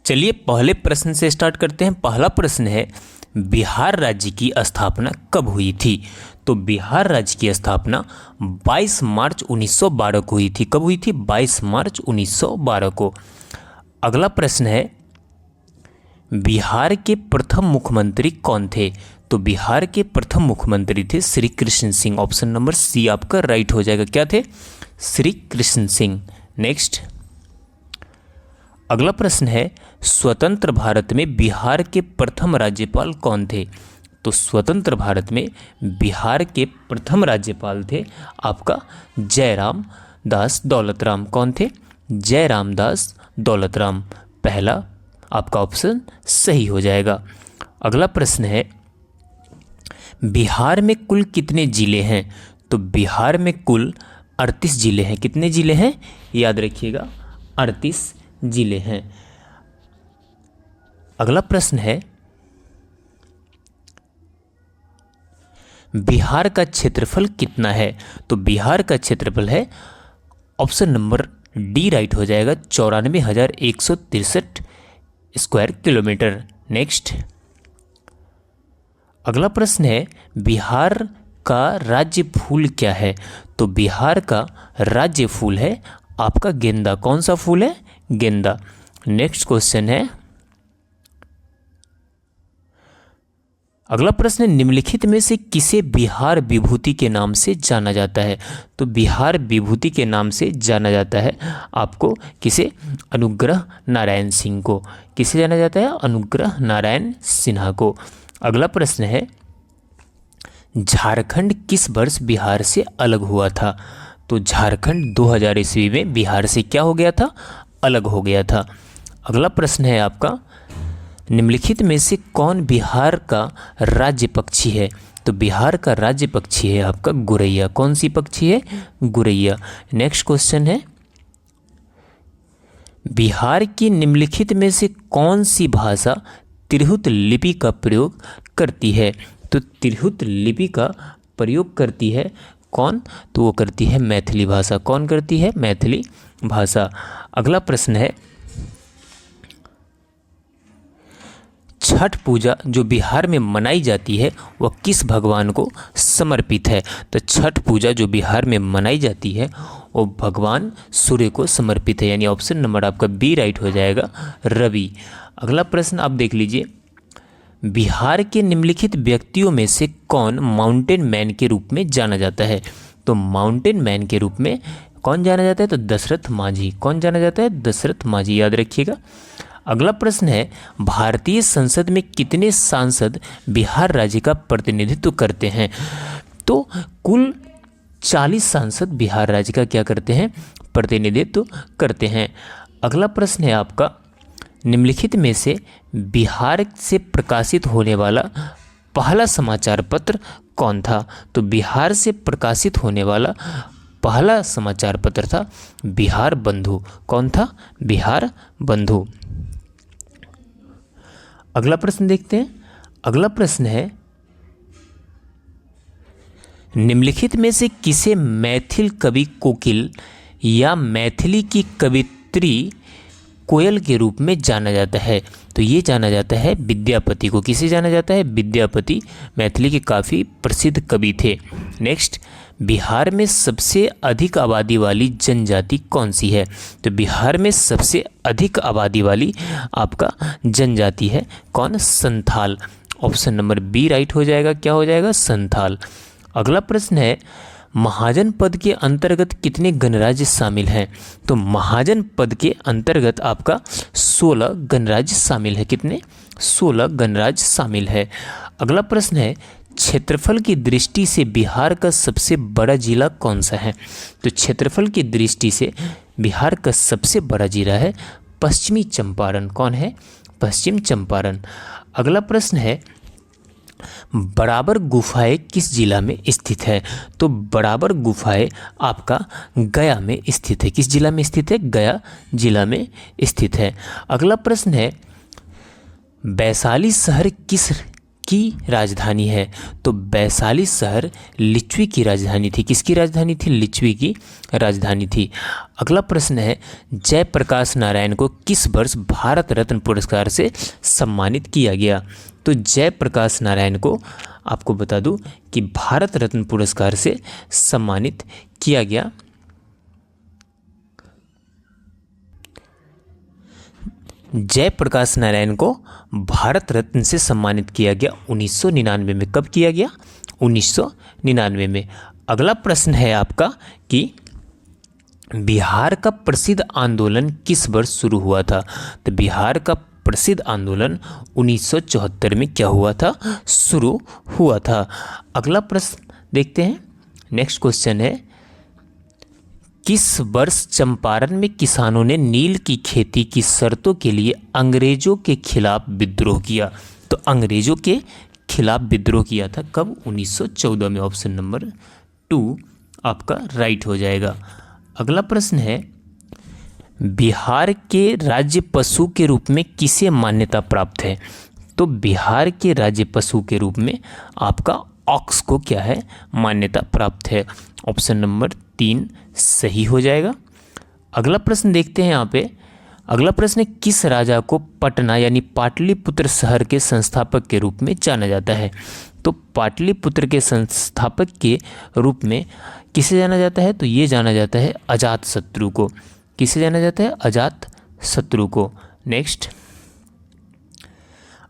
चलिए पहले प्रश्न से स्टार्ट करते हैं। पहला प्रश्न है, बिहार राज्य की स्थापना कब हुई थी? तो बिहार राज्य की स्थापना 22 मार्च 1912 को हुई थी। कब हुई थी? 22 मार्च 1912 को। अगला प्रश्न है, बिहार के प्रथम मुख्यमंत्री कौन थे? तो बिहार के प्रथम मुख्यमंत्री थे Shri Krishna Singh. Option number C आपका राइट हो जाएगा। क्या थे? श्री कृष्ण सिंह। नेक्स्ट अगला प्रश्न है, स्वतंत्र भारत में बिहार के प्रथम राज्यपाल कौन थे? तो स्वतंत्र भारत में बिहार के प्रथम राज्यपाल थे आपका जयराम दास दौलतराम। कौन थे? जयराम दास दौलतराम। पहला आपका ऑप्शन सही हो जाएगा। अगला प्रश्न है, बिहार में कुल कितने जिले हैं? तो बिहार में कुल 38 जिले हैं। कितने जिले हैं? याद रखिएगा, 38 जिले हैं। अगला प्रश्न है, बिहार का क्षेत्रफल कितना है? तो बिहार का क्षेत्रफल है, ऑप्शन नंबर डी राइट हो जाएगा, 94,163 स्क्वायर किलोमीटर। नेक्स्ट अगला प्रश्न है, बिहार का राज्य फूल क्या है? तो बिहार का राज्य फूल है आपका गेंदा। कौन सा फूल है? गेंदा। नेक्स्ट क्वेश्चन है, अगला प्रश्न है, निम्नलिखित में से किसे बिहार विभूति के नाम से जाना जाता है? तो बिहार विभूति के नाम से जाना जाता है आपको किसे? अनुग्रह नारायण सिंह को। किसे जाना जाता है? अनुग्रह नारायण सिन्हा को। अगला प्रश्न है, झारखंड किस वर्ष बिहार से अलग हुआ था? तो झारखंड 2000 ईस्वी में बिहार से क्या हो गया था? अलग हो गया था। अगला प्रश्न है आपका, निम्नलिखित में से कौन बिहार का राज्य पक्षी है? तो बिहार का राज्य पक्षी है आपका गुरैया। कौन सी पक्षी है? गुरैया। नेक्स्ट क्वेश्चन है, बिहार की निम्नलिखित में से कौन सी भाषा तिरहुत लिपि का प्रयोग करती है? तो तिरहुत लिपि का प्रयोग करती है कौन? तो वो करती है मैथिली भाषा। कौन करती है? मैथिली भाषा। अगला प्रश्न है, छठ पूजा जो बिहार में मनाई जाती है वह किस भगवान को समर्पित है? तो छठ पूजा जो बिहार में मनाई जाती है वो भगवान सूर्य को समर्पित है, यानी ऑप्शन नंबर आपका बी राइट हो जाएगा, रवि। अगला प्रश्न आप देख लीजिए, बिहार के निम्नलिखित व्यक्तियों में से कौन माउंटेन मैन के रूप में जाना जाता है? तो माउंटेन मैन के रूप में कौन जाना जाता है? तो दशरथ मांझी। कौन जाना जाता है? दशरथ मांझी। याद रखिएगा। अगला प्रश्न है, भारतीय संसद में कितने सांसद बिहार राज्य का प्रतिनिधित्व करते हैं? तो कुल 40 सांसद बिहार राज्य का क्या करते हैं? प्रतिनिधित्व करते हैं। अगला प्रश्न है आपका, निम्नलिखित में से बिहार से प्रकाशित होने वाला पहला समाचार पत्र कौन था? तो बिहार से प्रकाशित होने वाला पहला समाचार पत्र था बिहार बंधु। कौन था? बिहार बंधु। अगला प्रश्न देखते हैं। अगला प्रश्न है, निम्नलिखित में से किसे मैथिल कवि कोकिल या मैथिली की कवित्री कोयल के रूप में जाना जाता है? तो ये जाना जाता है विद्यापति को। किसे जाना जाता है? विद्यापति मैथिली के काफ़ी प्रसिद्ध कवि थे। नेक्स्ट, बिहार में सबसे अधिक आबादी वाली जनजाति कौन सी है? तो बिहार में सबसे अधिक आबादी वाली आपका जनजाति है कौन? Santhal. Option number B right हो जाएगा। क्या हो जाएगा? संथाल। अगला प्रश्न है, महाजन पद के अंतर्गत कितने गणराज्य शामिल हैं? तो महाजन पद के अंतर्गत आपका 16 गणराज्य शामिल है। कितने? 16 गणराज्य शामिल है। अगला प्रश्न है, क्षेत्रफल की दृष्टि से बिहार का सबसे बड़ा जिला कौन सा है? तो क्षेत्रफल की दृष्टि से बिहार का सबसे बड़ा जिला है पश्चिमी चंपारण। कौन है? पश्चिम चंपारण। अगला प्रश्न है, बराबर गुफाएं किस जिला में स्थित है? तो बराबर गुफाएं आपका गया में स्थित है। किस जिला में स्थित है? गया जिला में स्थित है। अगला प्रश्न है, वैशाली शहर की राजधानी है? तो वैशाली शहर लिच्छवी की राजधानी थी। किसकी राजधानी थी? लिच्छवी की राजधानी थी। अगला प्रश्न है, जयप्रकाश नारायण को किस वर्ष भारत रत्न पुरस्कार से सम्मानित किया गया? तो जयप्रकाश नारायण को आपको बता दूं कि भारत रत्न पुरस्कार से सम्मानित किया गया जयप्रकाश नारायण को भारत रत्न से सम्मानित किया गया 1999 में। कब किया गया? 1999 में। अगला प्रश्न है आपका कि बिहार का प्रसिद्ध आंदोलन किस वर्ष शुरू हुआ था? तो बिहार का प्रसिद्ध आंदोलन 1974 में क्या हुआ था? शुरू हुआ था। अगला प्रश्न देखते हैं। नेक्स्ट क्वेश्चन है, किस वर्ष चंपारण में किसानों ने नील की खेती की शर्तों के लिए अंग्रेजों के खिलाफ विद्रोह किया? तो अंग्रेजों के खिलाफ विद्रोह किया था कब? 1914 में। ऑप्शन नंबर 2 आपका राइट हो जाएगा। अगला प्रश्न है, बिहार के राज्य पशु के रूप में किसे मान्यता प्राप्त है? तो बिहार के राज्य पशु के रूप में आपका ऑक्स को क्या है? मान्यता प्राप्त है। ऑप्शन नंबर 3 सही हो जाएगा। अगला प्रश्न देखते हैं यहाँ पे। अगला प्रश्न है, किस राजा को पटना यानी पाटलिपुत्र शहर के संस्थापक के रूप में जाना जाता है? तो पाटलिपुत्र के संस्थापक के रूप में किसे जाना जाता है? तो ये जाना जाता है अजातशत्रु को। किसे जाना जाता है? अजातशत्रु को। नेक्स्ट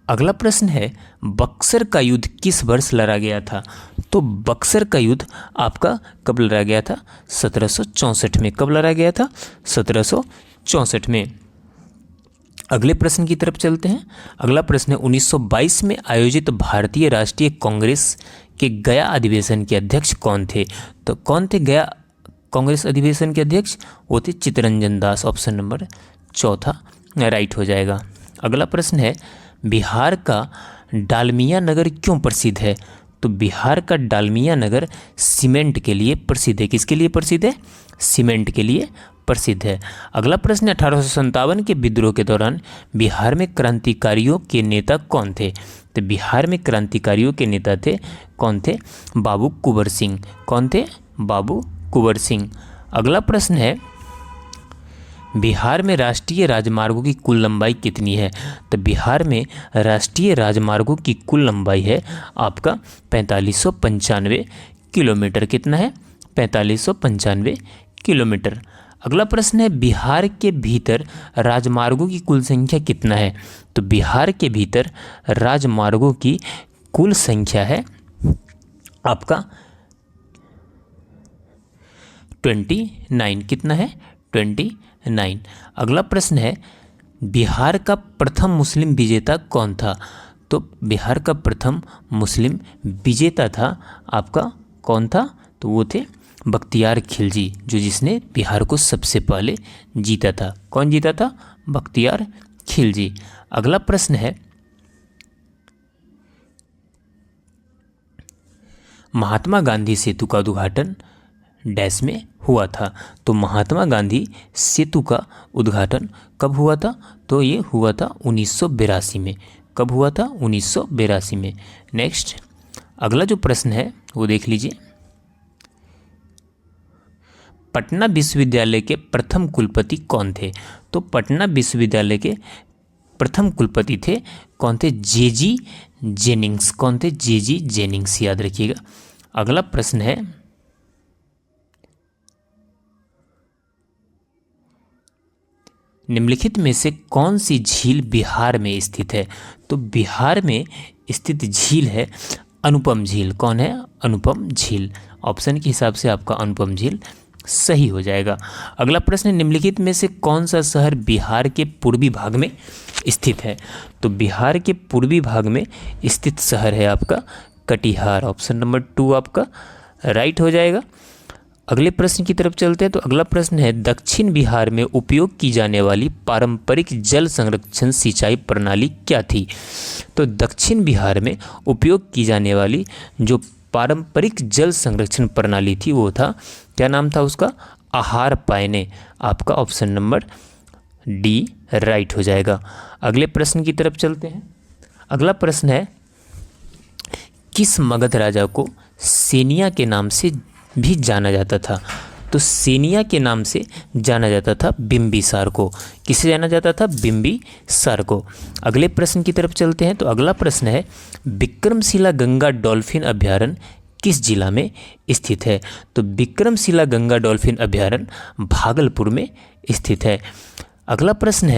अगला प्रश्न है, बक्सर का युद्ध किस वर्ष लड़ा गया था? तो बक्सर का युद्ध आपका कब लड़ा गया था? 1764 में। कब लड़ा गया था? 1764 में। अगले प्रश्न की तरफ चलते हैं। अगला प्रश्न है, 1922 में आयोजित भारतीय राष्ट्रीय कांग्रेस के गया अधिवेशन के अध्यक्ष कौन थे? तो कौन थे गया कांग्रेस अधिवेशन के अध्यक्ष? वो थे Chittaranjan Das. Option number 4 right हो जाएगा। अगला प्रश्न है, बिहार का डालमिया नगर क्यों प्रसिद्ध है? तो बिहार का डालमिया नगर सीमेंट के लिए प्रसिद्ध है। किसके लिए प्रसिद्ध है? सीमेंट के लिए प्रसिद्ध है। अगला प्रश्न, 1857 के विद्रोह के दौरान बिहार में क्रांतिकारियों के नेता कौन थे? तो बिहार में क्रांतिकारियों के नेता थे कौन थे? बाबू कुंवर सिंह। कौन थे? बाबू कुंवर सिंह। अगला प्रश्न है, बिहार में राष्ट्रीय राजमार्गों की कुल लंबाई कितनी है? तो बिहार में राष्ट्रीय राजमार्गों की कुल लंबाई है आपका 4595 किलोमीटर। कितना है? 4595 किलोमीटर। अगला प्रश्न है, बिहार के भीतर राजमार्गों की कुल संख्या कितना है? तो बिहार के भीतर राजमार्गों की कुल संख्या है आपका 29। कितना है? 29। अगला प्रश्न है, बिहार का प्रथम मुस्लिम विजेता कौन था? तो बिहार का प्रथम मुस्लिम विजेता था आपका कौन था? तो वो थे बख्तियार खिलजी, जो जिसने बिहार को सबसे पहले जीता था। कौन जीता था? बख्तियार खिलजी। अगला प्रश्न है, महात्मा गांधी सेतु का उद्घाटन डैश में हुआ था? तो महात्मा गांधी सेतु का उद्घाटन कब हुआ था? तो ये हुआ था 1982 में। कब हुआ था? 1982 में। नेक्स्ट अगला जो प्रश्न है वो देख लीजिए। पटना विश्वविद्यालय के प्रथम कुलपति कौन थे? तो पटना विश्वविद्यालय के प्रथम कुलपति थे कौन थे? जे.जी. जेनिंग्स। कौन थे? जे.जी. जेनिंग्स, याद रखिएगा। अगला प्रश्न है, निम्नलिखित में से कौन सी झील बिहार में स्थित है? तो बिहार में स्थित झील है अनुपम झील। कौन है? अनुपम झील। ऑप्शन के हिसाब से आपका अनुपम झील सही हो जाएगा। अगला प्रश्न, निम्नलिखित में से कौन सा शहर बिहार के पूर्वी भाग में स्थित है? तो बिहार के पूर्वी भाग में स्थित शहर है आपका कटिहार। ऑप्शन नंबर 2 आपका राइट हो जाएगा। अगले प्रश्न की तरफ चलते हैं। तो अगला प्रश्न है, दक्षिण बिहार में उपयोग की जाने वाली पारंपरिक जल संरक्षण सिंचाई प्रणाली क्या थी? तो दक्षिण बिहार में उपयोग की जाने वाली जो पारंपरिक जल संरक्षण प्रणाली थी वो था, क्या नाम था उसका? आहार पायने। आपका ऑप्शन नंबर डी राइट हो जाएगा। अगले प्रश्न की तरफ चलते हैं। अगला प्रश्न है, किस मगध राजा को सेनिया के नाम से भी जाना जाता था? तो सेनिया के नाम से जाना जाता था बिंबिसार को। किसे जाना जाता था? बिंबिसार को। अगले प्रश्न की तरफ चलते हैं। तो अगला प्रश्न है, विक्रमशिला गंगा डॉल्फिन अभयारण्य किस जिला में स्थित है? तो विक्रमशिला गंगा डॉल्फिन अभयारण्य भागलपुर में स्थित है। अगला प्रश्न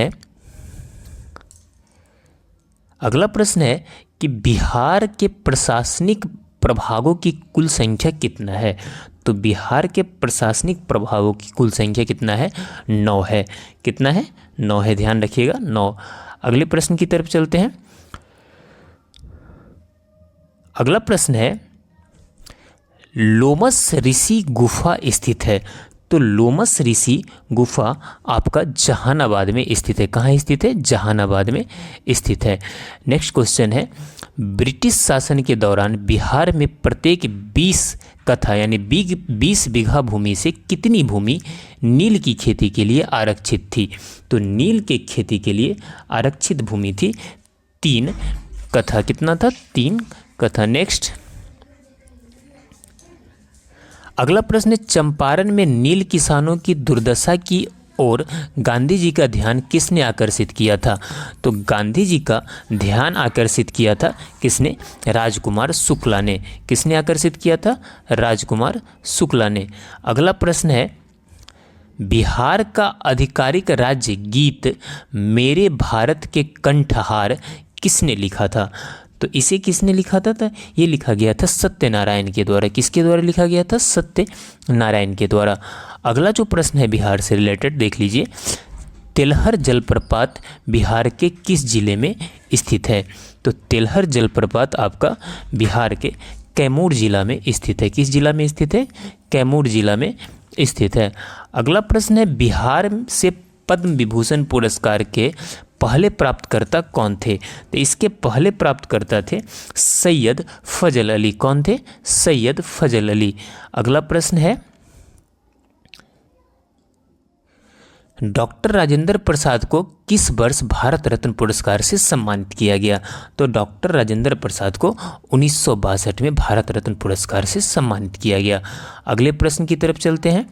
है कि बिहार के प्रशासनिक प्रभागों की कुल संख्या कितना है? तो बिहार के प्रशासनिक प्रभागों की कुल संख्या कितना है? 9 है। कितना है? 9 है, ध्यान रखिएगा, 9। अगले प्रश्न की तरफ चलते हैं। अगला प्रश्न है, लोमस ऋषि गुफा स्थित है। तो लोमस ऋषि गुफा आपका जहानाबाद में स्थित है। कहाँ स्थित है? जहानाबाद में स्थित है। नेक्स्ट क्वेश्चन है, ब्रिटिश शासन के दौरान बिहार में प्रत्येक 20 कथा यानी 20 बीघा भूमि से कितनी भूमि नील की खेती के लिए आरक्षित थी? तो नील के खेती के लिए आरक्षित भूमि थी 3 कथा। कितना था? 3 कथा। नेक्स्ट अगला प्रश्न है, चंपारण में नील किसानों की दुर्दशा की ओर गांधी जी का ध्यान किसने आकर्षित किया था? तो गांधी जी का ध्यान आकर्षित किया था किसने? राजकुमार शुक्ला ने। किसने आकर्षित किया था? राजकुमार शुक्ला ने। अगला प्रश्न है, बिहार का आधिकारिक राज्य गीत मेरे भारत के कंठहार किसने लिखा था? तो इसे किसने लिखा था? ये लिखा गया था सत्यनारायण के द्वारा। किसके द्वारा लिखा गया था? सत्यनारायण के द्वारा। अगला जो प्रश्न है बिहार से रिलेटेड, देख लीजिए, तिलहर जलप्रपात बिहार के किस जिले में स्थित है? तो तिलहर जलप्रपात आपका बिहार के कैमूर जिला में स्थित है। किस जिला में स्थित है? कैमूर जिला में स्थित है। अगला प्रश्न है, बिहार से पद्म विभूषण पुरस्कार के पहले प्राप्तकर्ता कौन थे? तो इसके पहले प्राप्तकर्ता थे सैयद फजल अली। कौन थे? सैयद फजल अली। अगला प्रश्न है, डॉक्टर राजेंद्र प्रसाद को किस वर्ष भारत रत्न पुरस्कार से सम्मानित किया गया? तो डॉक्टर राजेंद्र प्रसाद को 1962 में भारत रत्न पुरस्कार से सम्मानित किया गया। अगले प्रश्न की तरफ चलते हैं।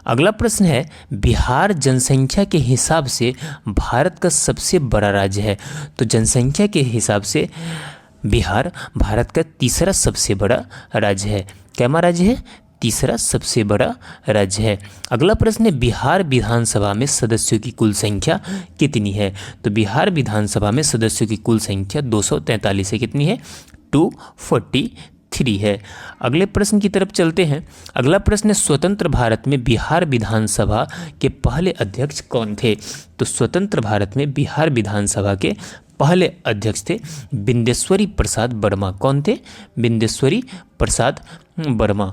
अगला प्रश्न है, बिहार जनसंख्या के हिसाब से भारत का सबसे बड़ा राज्य है। तो जनसंख्या के हिसाब से बिहार भारत का तीसरा सबसे बड़ा राज्य है। कैमा राज्य है? तीसरा सबसे बड़ा राज्य है। अगला प्रश्न है, बिहार विधानसभा में सदस्यों की कुल संख्या कितनी है? तो बिहार विधानसभा में सदस्यों की कुल संख्या 243 है। कितनी है? 243 है। अगले प्रश्न की तरफ चलते हैं। अगला प्रश्न है, स्वतंत्र भारत में बिहार विधानसभा के पहले अध्यक्ष कौन थे? तो स्वतंत्र भारत में बिहार विधानसभा के पहले अध्यक्ष थे बिंदेश्वरी प्रसाद वर्मा। कौन थे? बिंदेश्वरी प्रसाद वर्मा।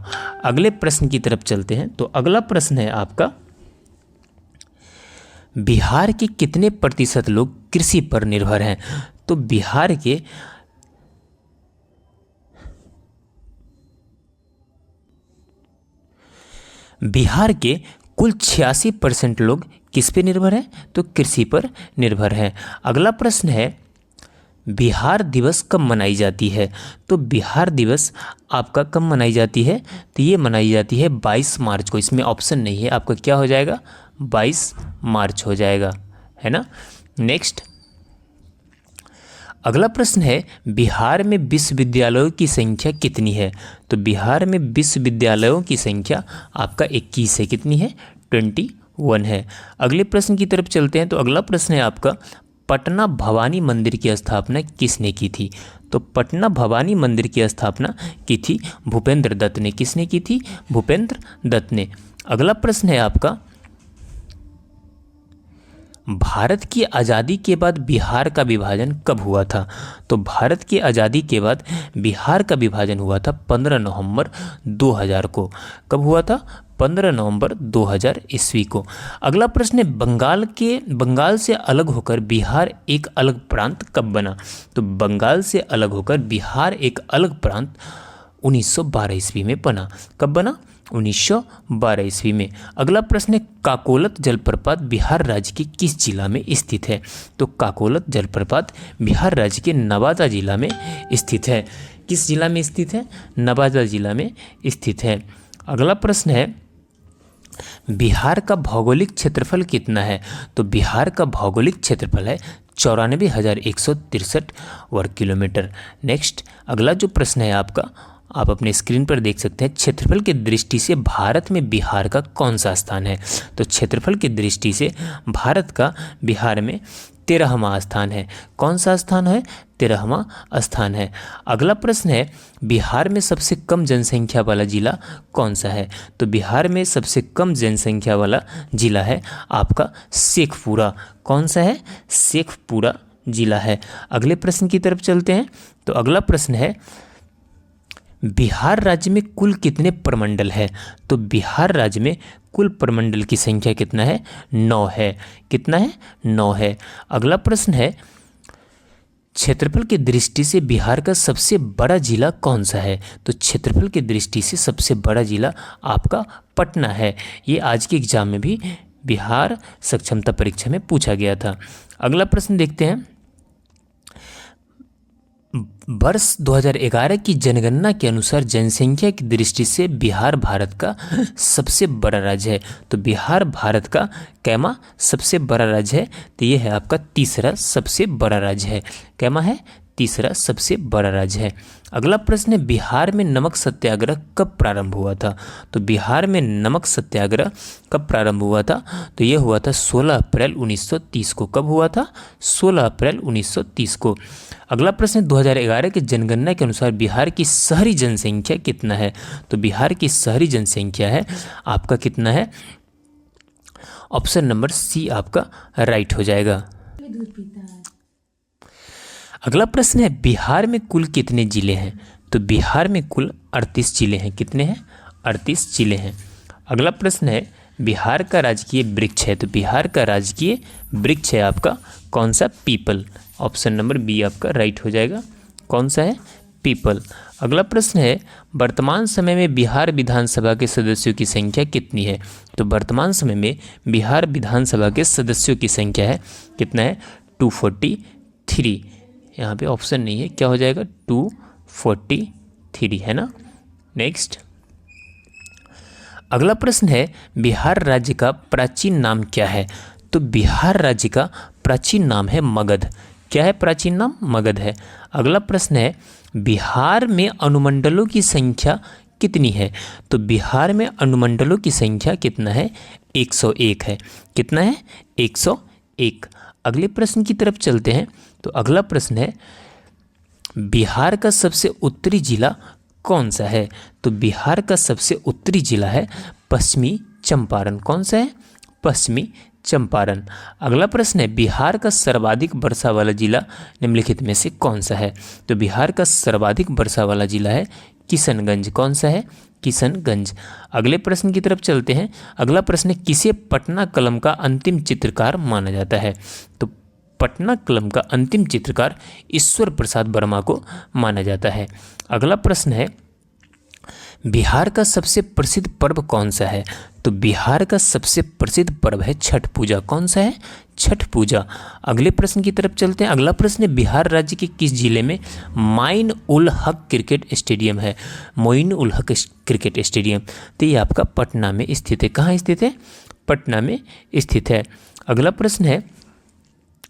अगले प्रश्न की तरफ चलते हैं। तो अगला प्रश्न है आपका, बिहार के कितने प्रतिशत लोग कृषि पर निर्भर हैं? तो बिहार के कुल 86% लोग किस पे निर्भर हैं? तो कृषि पर निर्भर हैं। अगला प्रश्न है, बिहार दिवस कब मनाई जाती है? तो बिहार दिवस आपका कब मनाई जाती है? तो ये मनाई जाती है 22 मार्च को। इसमें ऑप्शन नहीं है, आपका क्या हो जाएगा? 22 मार्च हो जाएगा, है ना। नेक्स्ट अगला प्रश्न है, बिहार में विश्वविद्यालयों की संख्या कितनी है? तो बिहार में विश्वविद्यालयों की संख्या आपका 21 है। कितनी है? 21 है। अगले प्रश्न की तरफ चलते हैं। तो अगला प्रश्न है आपका, पटना भवानी मंदिर की स्थापना किसने की थी? तो पटना भवानी मंदिर की स्थापना की थी भूपेंद्र दत्त ने। किसने की थी? भूपेंद्र दत्त ने। अगला प्रश्न है आपका, भारत की आज़ादी के बाद बिहार का विभाजन कब हुआ था? तो भारत की आज़ादी के बाद बिहार का विभाजन हुआ था 15 नवंबर 2000 को। कब हुआ था? 15 नवंबर 2000 ईस्वी को। अगला प्रश्न है, बंगाल से अलग होकर बिहार एक अलग प्रांत कब बना? तो बंगाल से अलग होकर बिहार एक अलग प्रांत 1912 ईस्वी में बना। कब बना? 1912 ईस्वी में। अगला प्रश्न है, काकोलत जलप्रपात बिहार राज्य के किस जिला में स्थित है? तो काकोलत जलप्रपात बिहार राज्य के नवादा जिला में स्थित है। किस जिला में स्थित है? नवादा जिला में स्थित है। अगला प्रश्न है, बिहार का भौगोलिक क्षेत्रफल कितना है? तो बिहार का भौगोलिक क्षेत्रफल है 94,163 वर्ग किलोमीटर। नेक्स्ट, अगला जो प्रश्न है आपका, आप अपने स्क्रीन पर देख सकते हैं, क्षेत्रफल की दृष्टि से भारत में बिहार का कौन सा स्थान है? तो क्षेत्रफल की दृष्टि से भारत का बिहार में 13वां स्थान है। कौन सा स्थान है? 13वां स्थान है। अगला प्रश्न है, बिहार में सबसे कम जनसंख्या वाला जिला कौन सा है? तो बिहार में सबसे कम जनसंख्या वाला जिला है आपका शेखपुरा। कौन सा है? शेखपुरा जिला है। अगले प्रश्न की तरफ चलते हैं। तो अगला प्रश्न है, बिहार राज्य में कुल कितने प्रमंडल है? तो बिहार राज्य में कुल प्रमंडल की संख्या कितना है? 9 है। कितना है? 9 है। अगला प्रश्न है, क्षेत्रफल की दृष्टि से बिहार का सबसे बड़ा जिला कौन सा है? तो क्षेत्रफल की दृष्टि से सबसे बड़ा जिला आपका पटना है। ये आज के एग्जाम में भी बिहार सक्षमता परीक्षा में पूछा गया था। अगला प्रश्न देखते हैं, वर्ष 2011 की जनगणना के अनुसार जनसंख्या की दृष्टि से बिहार भारत का सबसे बड़ा राज्य है। तो बिहार भारत का कैमा सबसे बड़ा राज्य है? तो ये है आपका तीसरा सबसे बड़ा राज्य है। कैमा है? तीसरा सबसे बड़ा राज्य है। अगला प्रश्न है, बिहार में नमक सत्याग्रह कब प्रारंभ हुआ था? तो बिहार में नमक सत्याग्रह कब प्रारंभ हुआ था? तो यह हुआ था 16 अप्रैल 1930 को। कब हुआ था? 16 अप्रैल 1930 को। अगला प्रश्न, 2011 की जनगणना के अनुसार बिहार की शहरी जनसंख्या कितना है? तो बिहार की शहरी जनसंख्या है आपका कितना है? ऑप्शन नंबर सी आपका राइट हो जाएगा। अगला प्रश्न है, बिहार में कुल कितने जिले हैं? तो बिहार में कुल 38 जिले हैं। कितने हैं? 38 जिले हैं। अगला प्रश्न है, बिहार का राजकीय वृक्ष है? तो बिहार का राजकीय वृक्ष है आपका कौन सा? पीपल। ऑप्शन नंबर बी आपका राइट हो जाएगा। कौन सा है? पीपल। अगला प्रश्न है, वर्तमान समय में बिहार विधानसभा के सदस्यों की संख्या कितनी है? तो वर्तमान समय में बिहार विधानसभा के सदस्यों की संख्या है कितना है? 243। यहाँ पे ऑप्शन नहीं है, क्या हो जाएगा? 243 है ना। नेक्स्ट, अगला प्रश्न है, बिहार राज्य का प्राचीन नाम क्या है? तो बिहार राज्य का प्राचीन नाम है मगध। क्या है प्राचीन नाम? मगध है। अगला प्रश्न है, बिहार में अनुमंडलों की संख्या कितनी है? तो बिहार में अनुमंडलों की संख्या कितना है? 101 है। कितना है? 101। अगले प्रश्न की तरफ चलते हैं। तो अगला प्रश्न है, बिहार का सबसे उत्तरी जिला कौन सा है? तो बिहार का सबसे उत्तरी जिला है पश्चिमी चंपारण। कौन सा है? पश्चिमी चंपारण। अगला प्रश्न है, बिहार का सर्वाधिक वर्षा वाला जिला निम्नलिखित में से कौन सा है? तो बिहार का सर्वाधिक वर्षा वाला जिला है किशनगंज। कौन सा है? किशनगंज। अगले प्रश्न की तरफ चलते हैं। अगला प्रश्न है, किसे पटना कलम का अंतिम चित्रकार माना जाता है? तो पटना कलम का अंतिम चित्रकार ईश्वर प्रसाद वर्मा को माना जाता है। अगला प्रश्न है, बिहार का सबसे प्रसिद्ध पर्व कौन सा है? तो बिहार का सबसे प्रसिद्ध पर्व है छठ पूजा। कौन सा है? छठ पूजा। अगले प्रश्न की तरफ चलते हैं। अगला प्रश्न है, बिहार राज्य के किस जिले में mine ul Haq cricket stadium है? Moin ul Haq cricket stadium. तो ये आपका पटना में स्थित है। कहाँ स्थित है? पटना में स्थित है। अगला प्रश्न है,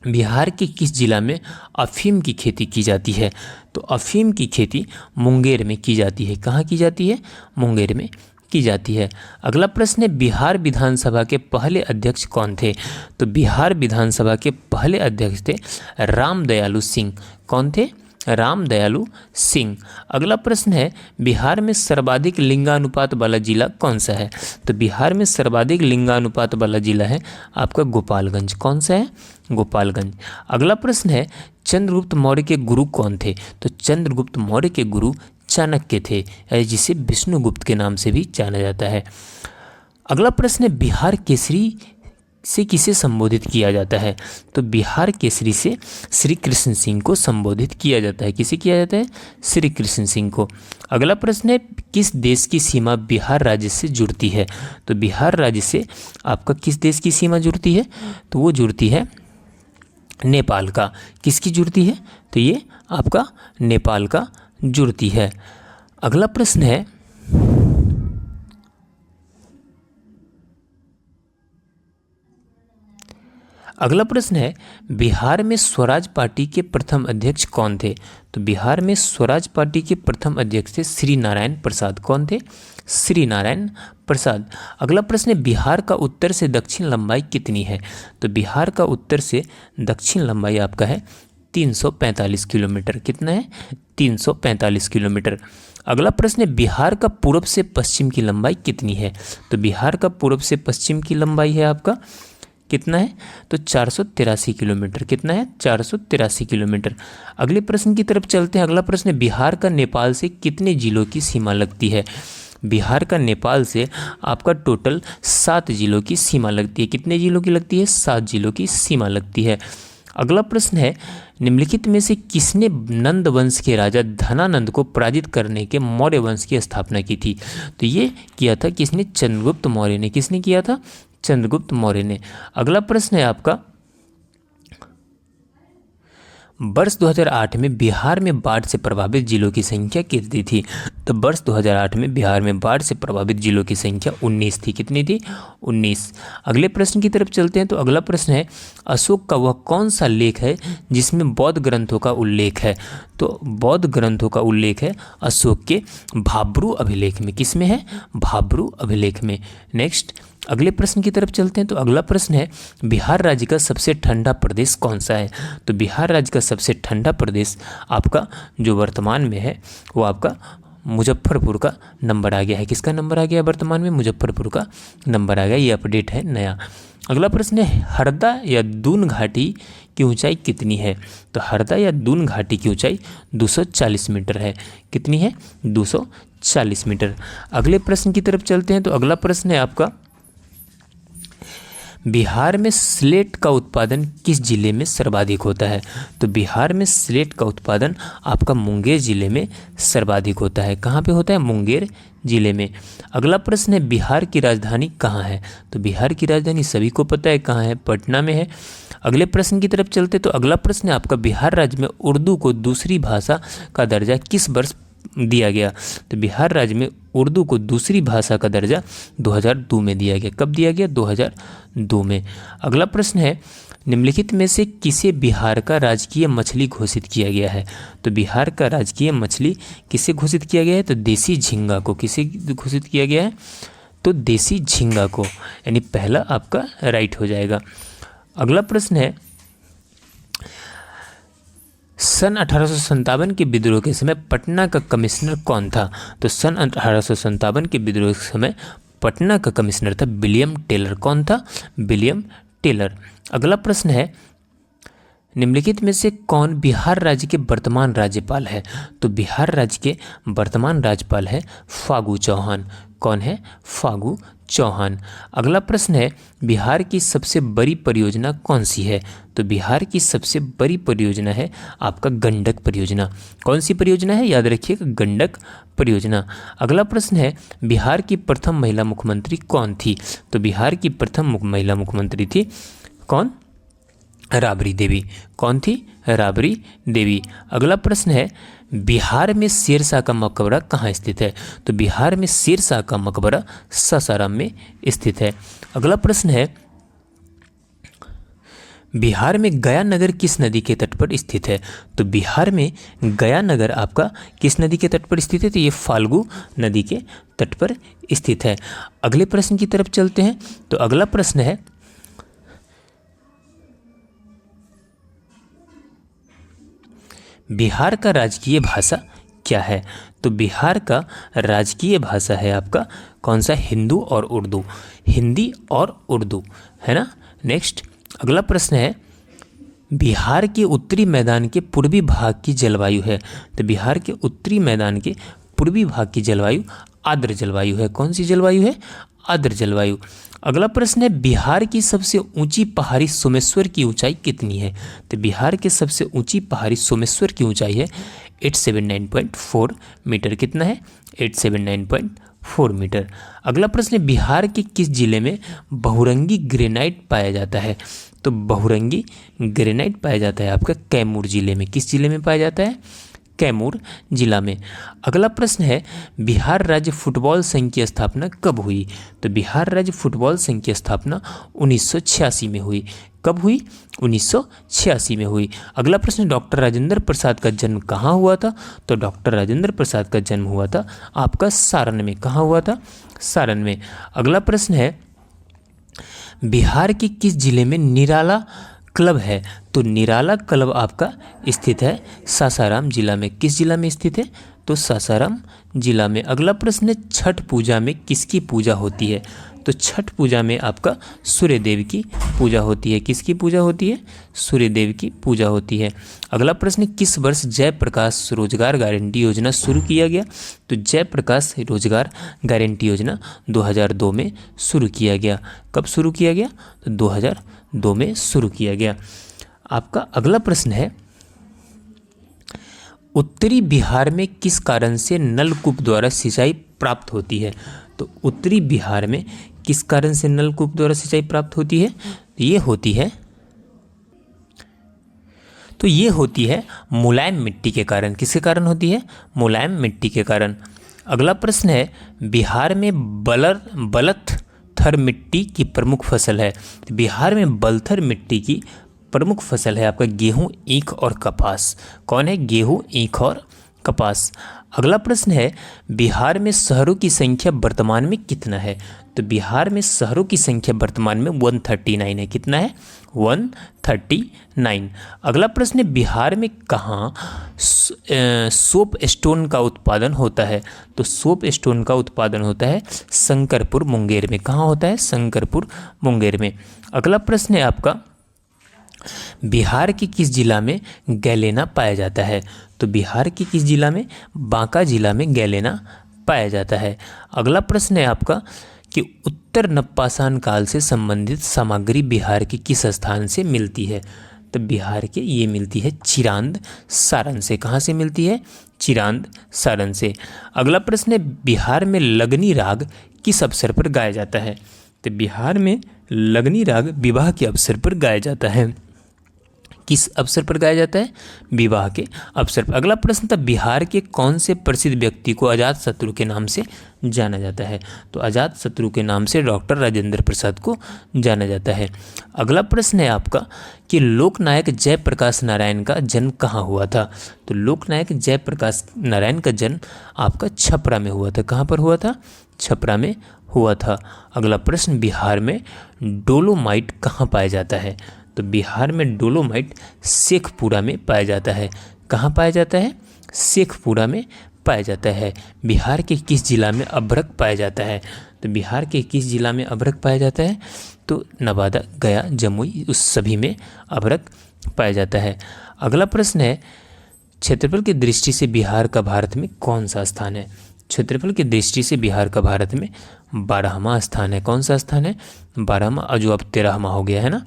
बिहार के किस जिला में अफीम की खेती की जाती है? तो अफीम की खेती मुंगेर में की जाती है। कहाँ की जाती है? मुंगेर में की जाती है। अगला प्रश्न है, बिहार विधानसभा के पहले अध्यक्ष कौन थे? तो बिहार विधानसभा के पहले अध्यक्ष थे रामदयालु सिंह। कौन थे? रामदयालु सिंह। अगला प्रश्न है, बिहार में सर्वाधिक लिंगानुपात वाला जिला कौन सा है? तो बिहार में सर्वाधिक लिंगानुपात वाला जिला है आपका गोपालगंज। कौन सा है? गोपालगंज। अगला प्रश्न है, चंद्रगुप्त मौर्य के गुरु कौन थे? तो चंद्रगुप्त मौर्य के गुरु चाणक्य थे, जिसे विष्णुगुप्त के नाम से भी जाना जाता है। अगला प्रश्न है, बिहार केसरी से किसे संबोधित किया जाता है? तो बिहार केसरी से श्री कृष्ण सिंह को संबोधित किया जाता है। किसे किया जाता है? श्री कृष्ण सिंह को। अगला प्रश्न है, किस देश की सीमा बिहार राज्य से जुड़ती है? तो बिहार राज्य से आपका किस देश की सीमा जुड़ती है? तो वो जुड़ती है नेपाल का। किसकी जुड़ती है? तो ये आपका नेपाल का जुड़ती है। अगला प्रश्न है, बिहार में स्वराज पार्टी के प्रथम अध्यक्ष कौन थे? तो बिहार में स्वराज पार्टी के प्रथम अध्यक्ष थे श्री नारायण प्रसाद। कौन थे? श्री नारायण प्रसाद। अगला प्रश्न है, बिहार का उत्तर से दक्षिण लंबाई कितनी है? तो बिहार का उत्तर से दक्षिण लंबाई आपका है 345 किलोमीटर। कितना है? 345 किलोमीटर। अगला प्रश्न है, बिहार का पूर्व से पश्चिम की लंबाई कितनी है? तो बिहार का पूर्व से पश्चिम की लंबाई है आपका कितना है? तो 483 किलोमीटर। कितना है? 483 किलोमीटर। अगले प्रश्न की तरफ चलते हैं। अगला प्रश्न है, बिहार का नेपाल से कितने जिलों की सीमा लगती है? बिहार का नेपाल से आपका टोटल 7 जिलों की सीमा लगती है। कितने जिलों की लगती है? 7 जिलों की सीमा लगती है। अगला प्रश्न है, निम्नलिखित में से किसने नंद वंश के राजा धनानंद को पराजित करने के मौर्य वंश की स्थापना की थी? तो ये किया था किसने? चंद्रगुप्त मौर्य ने। किसने किया था? चंद्रगुप्त मौर्य ने। अगला प्रश्न है आपका, वर्ष 2008 में बिहार में बाढ़ से प्रभावित जिलों की संख्या कितनी थी? तो वर्ष 2008 में बिहार में बाढ़ से प्रभावित जिलों की संख्या 19 थी। कितनी थी? 19। अगले प्रश्न की तरफ चलते हैं। तो अगला प्रश्न है, अशोक का वह कौन सा लेख है जिसमें बौद्ध ग्रंथों का उल्लेख है? तो बौद्ध ग्रंथों का उल्लेख है अशोक के भाब्रू अभिलेख में। किस में है? भाब्रू अभिलेख में। नेक्स्ट अगले प्रश्न की तरफ चलते हैं। तो अगला प्रश्न है, बिहार राज्य का सबसे ठंडा प्रदेश कौन सा है? तो बिहार राज्य का सबसे ठंडा प्रदेश आपका जो वर्तमान में है वो आपका मुजफ्फरपुर का नंबर आ गया है। किसका नंबर आ गया वर्तमान में? मुजफ्फरपुर का नंबर आ गया। ये अपडेट है नया। अगला प्रश्न है, हरदा या दून घाटी की ऊंचाई कितनी है? तो हरदा या दून घाटी की ऊंचाई 240 मीटर है। कितनी है? 240 मीटर। अगले प्रश्न की तरफ चलते हैं। तो अगला प्रश्न है आपका, बिहार में स्लेट का उत्पादन किस जिले में सर्वाधिक होता है? तो बिहार में स्लेट का उत्पादन आपका मुंगेर जिले में सर्वाधिक होता है। कहाँ पे होता है? मुंगेर जिले में। अगला प्रश्न है, बिहार की राजधानी कहाँ है? तो बिहार की राजधानी सभी को पता है कहाँ है, पटना में है। अगले प्रश्न की तरफ चलते तो अगला प्रश्न है आपका, बिहार राज्य में उर्दू को दूसरी भाषा का दर्जा किस वर्ष दिया गया? तो बिहार राज्य में उर्दू को दूसरी भाषा का दर्जा 2002 में दिया गया। कब दिया गया? 2002 में। अगला प्रश्न है, निम्नलिखित में से किसे बिहार का राजकीय मछली घोषित किया गया है? तो बिहार का राजकीय मछली किसे घोषित किया गया है? तो देसी झींगा को। किसे घोषित किया गया है? तो देसी झींगा को, यानी पहला आपका राइट हो जाएगा। अगला प्रश्न है, सन 1857 के विद्रोह के समय पटना का कमिश्नर कौन था? तो सन 1857 के विद्रोह के समय पटना का कमिश्नर था विलियम टेलर। कौन था? William Taylor. अगला प्रश्न है, निम्नलिखित में से कौन बिहार राज्य के वर्तमान राज्यपाल है? तो बिहार राज्य के वर्तमान राज्यपाल है फागू चौहान। कौन है? फागू चौहान। अगला प्रश्न है, बिहार की सबसे बड़ी परियोजना कौन सी है? तो बिहार की सबसे बड़ी परियोजना है आपका गंडक परियोजना। कौन सी परियोजना है? याद रखिएगा, गंडक परियोजना। अगला प्रश्न है, बिहार की प्रथम महिला मुख्यमंत्री कौन थी? तो बिहार की प्रथम महिला मुख्यमंत्री थी कौन? राबड़ी देवी। कौन थी? राबड़ी देवी। अगला प्रश्न है, बिहार में शेरशाह का मकबरा कहाँ स्थित है? तो बिहार में शेरशाह का मकबरा सासाराम में स्थित है। अगला प्रश्न है, बिहार में गया नगर किस नदी के तट पर स्थित है? तो बिहार में गया नगर आपका किस नदी के तट पर स्थित है? तो ये फाल्गु नदी के तट पर स्थित है। अगले प्रश्न की तरफ चलते हैं। तो अगला प्रश्न है, बिहार का राजकीय भाषा क्या है? तो बिहार का राजकीय भाषा है आपका कौन सा? हिंदू और उर्दू। हिंदी और उर्दू है ना। नेक्स्ट अगला प्रश्न है, बिहार के उत्तरी मैदान के पूर्वी भाग की जलवायु है। तो बिहार के उत्तरी मैदान के पूर्वी भाग की जलवायु आर्द्र जलवायु है। कौन सी जलवायु है? आर्द्र जलवायु। अगला प्रश्न है बिहार की सबसे ऊंची पहाड़ी सोमेश्वर की ऊंचाई कितनी है? तो बिहार के सबसे ऊंची पहाड़ी सोमेश्वर की ऊंचाई है 879.4 मीटर। कितना है? 879.4 मीटर। अगला प्रश्न है बिहार के किस जिले में बहुरंगी ग्रेनाइट पाया जाता है? तो बहुरंगी ग्रेनाइट पाया जाता है आपका कैमूर जिले में। किस जिले में पाया जाता है? कैमूर जिला में। अगला प्रश्न है बिहार राज्य फुटबॉल संघ की स्थापना कब हुई? तो बिहार राज्य फुटबॉल संघ की स्थापना 1986 में हुई। कब हुई? 1986 में हुई। अगला प्रश्न डॉक्टर राजेंद्र प्रसाद का जन्म कहाँ हुआ था? तो डॉक्टर राजेंद्र प्रसाद का जन्म हुआ था आपका सारण में। कहाँ हुआ था? सारण में। अगला प्रश्न है बिहार के किस जिले में निराला क्लब है? तो निराला क्लब आपका स्थित है सासाराम जिला में। किस जिला में स्थित है? तो सासाराम जिला में। अगला प्रश्न है छठ पूजा में किसकी पूजा होती है? तो छठ पूजा में आपका सूर्य देव की पूजा होती है। किसकी पूजा होती है? सूर्य देव की पूजा होती है। अगला प्रश्न किस वर्ष जयप्रकाश रोजगार गारंटी योजना शुरू किया गया? तो जयप्रकाश रोजगार गारंटी योजना 2002 में शुरू किया गया। कब शुरू किया गया? तो 2002 में शुरू किया गया। आपका अगला प्रश्न है उत्तरी बिहार में किस कारण से नलकूप द्वारा सिंचाई प्राप्त होती है? तो उत्तरी बिहार में किस कारण से नलकूप द्वारा सिंचाई प्राप्त होती है? तो ये होती है मुलायम मिट्टी के कारण। किसके कारण होती है? मुलायम मिट्टी के कारण। अगला प्रश्न है बिहार में बलथर मिट्टी की प्रमुख फसल है। तो बिहार में बलथर मिट्टी की प्रमुख फसल है आपका गेहूं, ईख और कपास। कौन है? गेहूं, ईख और कपास। अगला प्रश्न है बिहार में शहरों की संख्या वर्तमान में कितना है? तो बिहार में शहरों की संख्या वर्तमान में 139 है। कितना है? 139। अगला प्रश्न है बिहार में कहाँ सोप स्टोन का उत्पादन होता है? तो सोप स्टोन का उत्पादन होता है शंकरपुर मुंगेर में। कहाँ होता है? शंकरपुर मुंगेर में। अगला प्रश्न है आपका बिहार के किस जिला में गैलेना पाया जाता है? तो बिहार के किस जिला में? बांका जिला में गैलेना पाया जाता है। अगला प्रश्न है आपका कि उत्तर नवपाषाण काल से संबंधित सामग्री बिहार के किस स्थान से मिलती है? तो बिहार के ये मिलती है चिरांद सारण से। कहाँ से मिलती है? चिरांद सारण से। अगला प्रश्न है बिहार में लगनी राग किस अवसर पर गाया जाता है? तो बिहार में लगनी राग विवाह के अवसर पर गाया जाता है। किस अवसर पर गाया जाता है? विवाह के अवसर पर। अगला प्रश्न था बिहार के कौन से प्रसिद्ध व्यक्ति को अजातशत्रु के नाम से जाना जाता है? तो अजातशत्रु के नाम से डॉक्टर राजेंद्र प्रसाद को जाना जाता है। अगला प्रश्न है आपका कि लोकनायक जयप्रकाश नारायण का जन्म कहाँ हुआ था? तो लोकनायक जयप्रकाश नारायण का जन्म आपका छपरा में हुआ था। कहाँ पर हुआ था? छपरा में हुआ था। अगला प्रश्न बिहार में डोलोमाइट कहाँ पाया जाता है? तो बिहार में डोलोमाइट शेखपुरा में पाया जाता है। कहाँ पाया जाता है? शेखपुरा में पाया जाता है। बिहार के किस जिला में अभ्रक पाया जाता है? तो बिहार के किस जिला में अभ्रक पाया जाता है? तो नवादा, गया, जमुई, उस सभी में अभ्रक पाया जाता है। अगला प्रश्न है क्षेत्रफल की दृष्टि से बिहार का भारत में कौन सा स्थान है? क्षेत्रफल की दृष्टि से बिहार का भारत में 12वां स्थान है। कौन सा स्थान है? 12वां, जो अब 13वां हो गया है ना।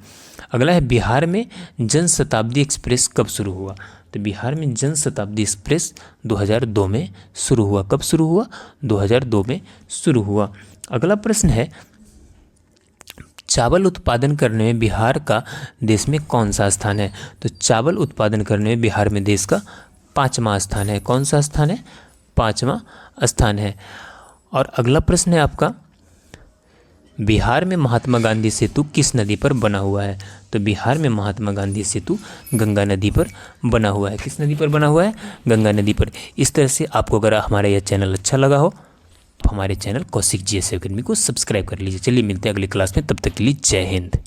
अगला है बिहार में जनशताब्दी एक्सप्रेस कब शुरू हुआ? तो बिहार में जनशताब्दी एक्सप्रेस 2002 में शुरू हुआ। कब शुरू हुआ? 2002 में शुरू हुआ। अगला प्रश्न है चावल उत्पादन करने में बिहार का देश में कौन सा स्थान है? तो चावल उत्पादन करने में बिहार में देश का 5वां स्थान है। कौन सा स्थान है? 5वां स्थान है। और अगला प्रश्न है आपका बिहार में महात्मा गांधी सेतु किस नदी पर बना हुआ है? तो बिहार में महात्मा गांधी सेतु गंगा नदी पर बना हुआ है। किस नदी पर बना हुआ है? गंगा नदी पर। इस तरह से आपको अगर हमारा यह चैनल अच्छा लगा हो तो हमारे चैनल कौशिक GS एकेडमी को सब्सक्राइब कर लीजिए। चलिए मिलते हैं अगली क्लास में, तब तक के लिए जय हिंद।